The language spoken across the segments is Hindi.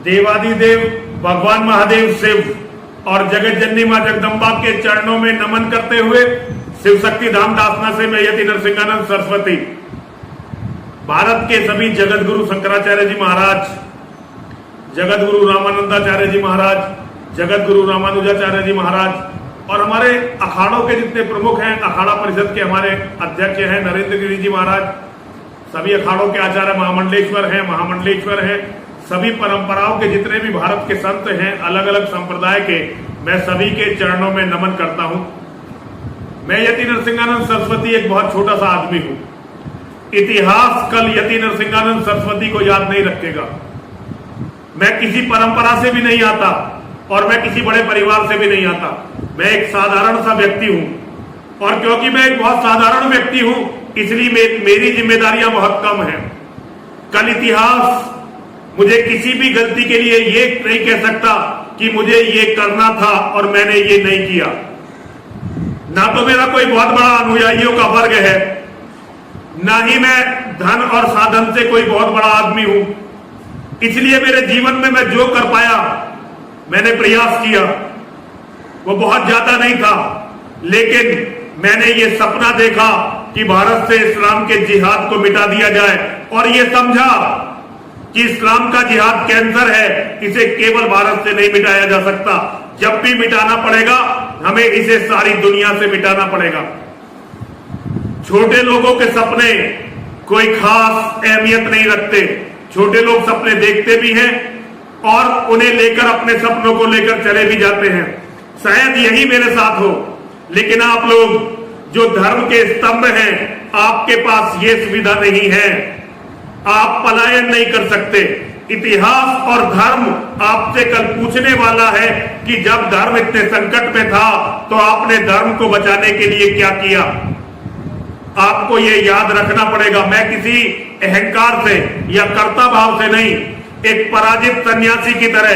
देवादिदेव भगवान महादेव शिव और जगत जननी मां जगदम्बा के चरणों में नमन करते हुए शिव शक्ति धाम दासना से मैं यति नरसिंहानंद सरस्वती भारत के सभी जगत गुरु शंकराचार्य जी महाराज, जगत गुरु रामानंदाचार्य जी महाराज, जगत गुरु रामानुजाचार्य जी महाराज और हमारे अखाड़ों के जितने प्रमुख हैं, अखाड़ा परिषद के हमारे अध्यक्ष हैं नरेंद्र गिरी जी महाराज, सभी अखाड़ों के आचार्य महामंडलेश्वर हैं, सभी परंपराओं के जितने भी भारत के संत हैं, अलग अलग संप्रदाय के, मैं सभी के चरणों में नमन करता हूं। मैं यति नरसिंहानंद सरस्वती एक बहुत छोटा सा आदमी हूं। इतिहास कल यति नरसिंहानंद सरस्वती को याद नहीं रखेगा। मैं किसी परंपरा से भी नहीं आता और मैं किसी बड़े परिवार से भी नहीं आता। मैं एक साधारण सा व्यक्ति हूं और क्योंकि मैं एक बहुत साधारण व्यक्ति हूं इसलिए मेरी जिम्मेदारियां बहुत कम हैं। कल इतिहास मुझे किसी भी गलती के लिए ये नहीं कह सकता कि मुझे ये करना था और मैंने ये नहीं किया। ना तो मेरा कोई बहुत बड़ा अनुयायियों का वर्ग है, ना ही मैं धन और साधन से कोई बहुत बड़ा आदमी हूं। इसलिए मेरे जीवन में मैं जो कर पाया मैंने प्रयास किया, वो बहुत ज्यादा नहीं था, लेकिन मैंने ये सपना देखा कि भारत से इस्लाम के जिहाद को मिटा दिया जाए और ये समझा कि इस्लाम का जिहाद कैंसर है, इसे केवल भारत से नहीं मिटाया जा सकता। जब भी मिटाना पड़ेगा हमें इसे सारी दुनिया से मिटाना पड़ेगा। छोटे लोगों के सपने कोई खास अहमियत नहीं रखते। छोटे लोग सपने देखते भी हैं और उन्हें लेकर अपने सपनों को लेकर चले भी जाते हैं। शायद यही मेरे साथ हो, लेकिन आप लोग जो धर्म के स्तंभ हैं, आपके पास ये सुविधा नहीं है। आप पलायन नहीं कर सकते। इतिहास और धर्म आपसे कल पूछने वाला है कि जब धर्म इतने संकट में था तो आपने धर्म को बचाने के लिए क्या किया। आपको ये याद रखना पड़ेगा। मैं किसी अहंकार से या कर्ता भाव से नहीं, एक पराजित सन्यासी की तरह,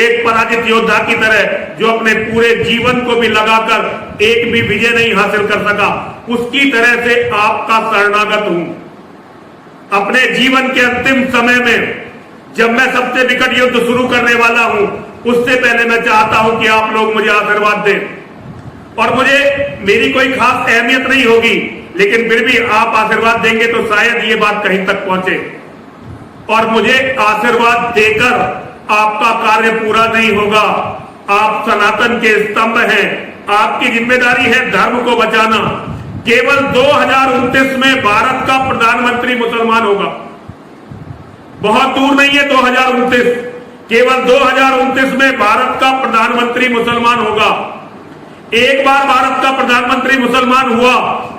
एक पराजित योद्धा की तरह जो अपने पूरे जीवन को भी लगाकर एक भी विजय नहीं हासिल कर सका, उसकी तरह से आपका शरणागत हूं। अपने जीवन के अंतिम समय में जब मैं सबसे विकट युद्ध शुरू करने वाला हूं, उससे पहले मैं चाहता हूं कि आप लोग मुझे आशीर्वाद दें। और मुझे मेरी कोई खास अहमियत नहीं होगी, लेकिन फिर भी आप आशीर्वाद देंगे तो शायद ये बात कहीं तक पहुंचे। और मुझे आशीर्वाद देकर आपका कार्य पूरा नहीं होगा। आप सनातन के स्तंभ हैं, आपकी जिम्मेदारी है धर्म को बचाना। केवल 2029 में भारत का प्रधानमंत्री मुसलमान होगा। बहुत दूर नहीं है 2029, केवल 2029 में भारत का प्रधानमंत्री मुसलमान होगा। एक बार भारत का प्रधानमंत्री मुसलमान हुआ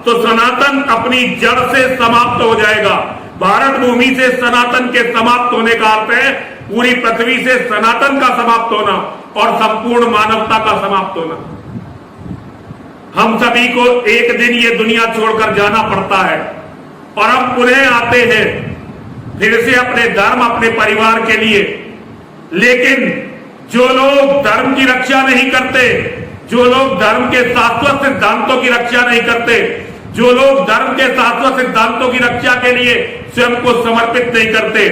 तो सनातन अपनी जड़ से समाप्त हो जाएगा। भारत भूमि से सनातन के समाप्त होने का अर्थ है पूरी पृथ्वी से सनातन का समाप्त होना और संपूर्ण मानवता का समाप्त होना। हम सभी को एक दिन ये दुनिया छोड़कर जाना पड़ता है और हम पुनः आते हैं फिर से अपने धर्म, अपने परिवार के लिए। लेकिन जो लोग धर्म की रक्षा नहीं करते, जो लोग धर्म के शाश्वत सिद्धांतों की रक्षा नहीं करते, जो लोग धर्म के शाश्वत सिद्धांतों की रक्षा के लिए स्वयं को समर्पित नहीं करते,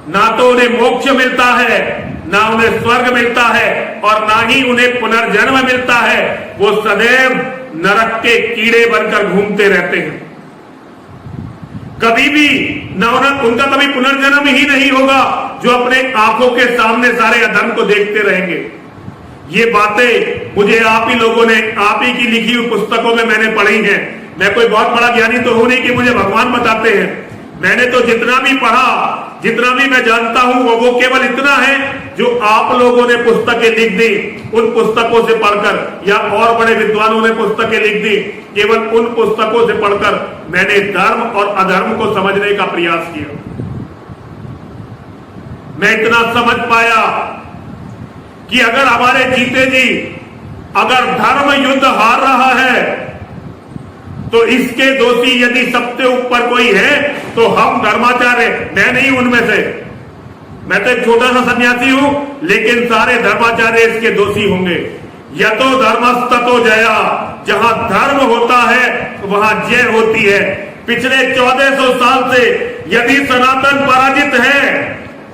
ना तो उन्हें मोक्ष मिलता है, ना उन्हें स्वर्ग मिलता है और ना ही उन्हें पुनर्जन्म मिलता है। वो सदैव नरक के कीड़े बनकर घूमते रहते हैं। कभी भी ना उनका कभी पुनर्जन्म ही नहीं होगा जो अपने आंखों के सामने सारे अधर्म को देखते रहेंगे। ये बातें मुझे आप ही लोगों ने, आप ही की लिखी हुई पुस्तकों में मैंने पढ़ी हैं। मैं कोई बहुत बड़ा ज्ञानी तो हूं नहीं कि मुझे भगवान बताते हैं। मैंने तो जितना भी पढ़ा, जितना भी मैं जानता हूं वो केवल इतना है जो आप लोगों ने पुस्तकें लिख दी, उन पुस्तकों से पढ़कर, या और बड़े विद्वानों ने पुस्तकें लिख दी, केवल उन पुस्तकों से पढ़कर मैंने धर्म और अधर्म को समझने का प्रयास किया। मैं इतना समझ पाया कि अगर हमारे जीते जी अगर धर्म युद्ध हार रहा है तो इसके दोषी यदि सबसे ऊपर कोई है तो हम धर्माचार्य, मैं नहीं उनमें से। मैं तो एक छोटा सा सन्यासी हूं, लेकिन सारे धर्माचार्य इसके दोषी होंगे। यतो धर्मस्ततो जया, जहां धर्म होता है वहां जय होती है। पिछले 1400 साल से यदि सनातन पराजित है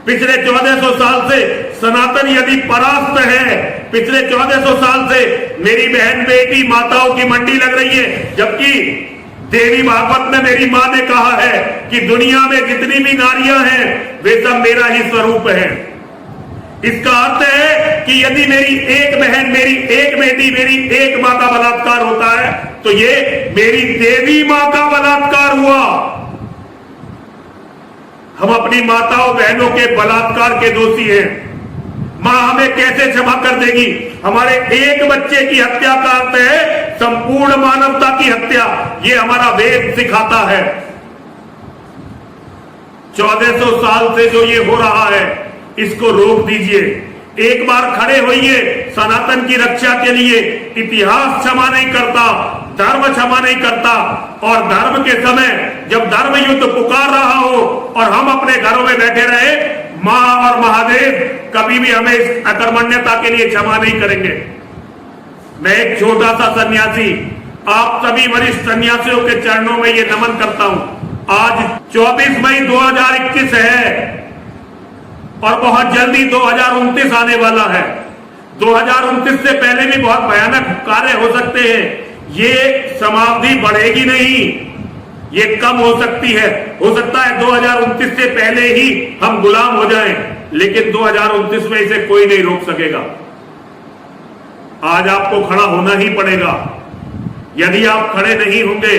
पिछले 1400 साल से सनातन यदि परास्त है, पिछले 1400 साल से मेरी बहन बेटी माताओं की मंडी लग रही है, जबकि देवी भागवत में मेरी मां ने कहा है कि दुनिया में जितनी भी नारियां हैं वे सब मेरा ही स्वरूप है। इसका अर्थ है कि यदि मेरी एक बहन, मेरी एक बेटी, मेरी एक मां का बलात्कार होता है तो ये मेरी देवी मां का बलात्कार हुआ। हम अपनी माताओं बहनों के बलात्कार के दोषी हैं। मां हमें कैसे क्षमा कर देगी? हमारे एक बच्चे की हत्या का अर्थ है संपूर्ण मानवता की हत्या। ये हमारा वेद सिखाता है। 1400 साल से जो ये हो रहा है इसको रोक दीजिए। एक बार खड़े होइए सनातन की रक्षा के लिए। इतिहास क्षमा नहीं करता, धर्म क्षमा नहीं करता। और धर्म के समय जब धर्म युद्ध पुकार रहा हो और हम अपने घरों में बैठे रहे, मां और महादेव कभी भी हमें इस अकर्मण्यता के लिए क्षमा नहीं करेंगे। मैं एक छोटा सा सन्यासी आप सभी वरिष्ठ सन्यासियों के चरणों में ये नमन करता हूं। आज 24 मई 2021 है और बहुत जल्दी 2029 आने वाला है। 2029 से पहले भी बहुत भयानक कार्य हो सकते हैं। ये समाप्ति बढ़ेगी नहीं, ये कम हो सकती है। हो सकता है 2029 से पहले ही हम गुलाम हो जाएं, लेकिन 2029 में इसे कोई नहीं रोक सकेगा। आज आपको खड़ा होना ही पड़ेगा। यदि आप खड़े नहीं होंगे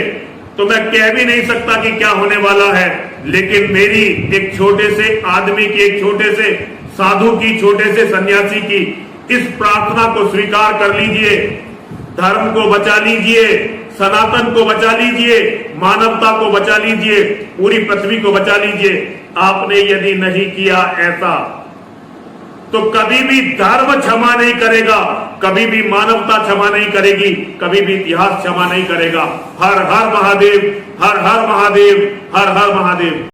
तो मैं कह भी नहीं सकता कि क्या होने वाला है। लेकिन मेरी एक छोटे से आदमी की, एक छोटे से साधु की, छोटे से सन्यासी की इस प्रार्थना को स्वीकार कर लीजिए। धर्म को बचा लीजिए, सनातन को बचा लीजिए, मानवता को बचा लीजिए, पूरी पृथ्वी को बचा लीजिए। आपने यदि नहीं किया ऐसा तो कभी भी धर्म क्षमा नहीं करेगा, कभी भी मानवता क्षमा नहीं करेगी, कभी भी इतिहास क्षमा नहीं करेगा। हर हर महादेव, हर हर महादेव, हर हर महादेव।